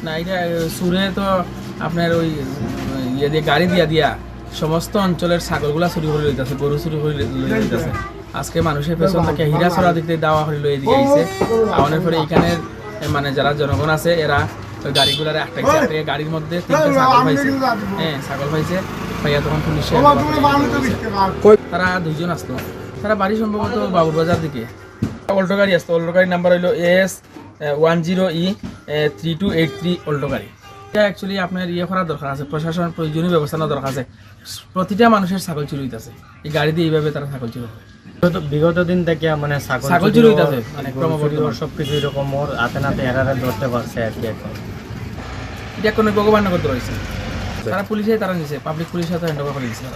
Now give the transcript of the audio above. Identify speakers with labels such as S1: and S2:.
S1: না এটা সুরে তো আপনার ওই ইয়ে দিয়ে গাড়ি দিয়া সমস্ত অঞ্চলের ছাগলগুলা চুরি করে লইতেছে, গরু চুরি করে লইতেছে। আজকে মানুষের পেছন থেকে হীরাছড়া দিক থেকে দেওয়া হলে লই দিয়ে আইছে। আমাদের পরে এখানের মানে যারা জনগণ আছে এরা ওই গাড়িগুলার একটা গাড়ির মধ্যে 3টা ছাগল পাইছে। হ্যাঁ, ছাগল পাইছে পাইয়া তখন পুলিশে তারা 2জন আসতো। তারা বাড়ি সম্ভবত বাবুর বাজার দিকে অল্টো গাড়ি আসতো। অল্টো গাড়ির নাম্বার হইলো AS10E3283 অল্টো গাড়ি। এটা অ্যাকচুয়ালি আপনার ইয়ে করার দরকার আছে, প্রশাসন প্রয়োজনীয় ব্যবস্থা নেওয়ার দরকার আছে। প্রতিটা মানুষের ছাগল চুরি হইতেছে, এই গাড়ি দিয়ে এইভাবে তারা ছাগল চুরি করে।
S2: বিগত দিন থেকে মানে
S1: ছাগল চুরি হইতেছে, মানে ক্রমবর্ধমান
S2: সবকিছু এরকম ওর হাতে নাতে এরারে ধরতে পারছে আর কি। এখন
S1: এটা কোনো ভগবান করতে পারছে, তারা পুলিশে তারা নিছে, পাবলিক পুলিশের সাথে হ্যান্ড ওভার করে দিচ্ছে।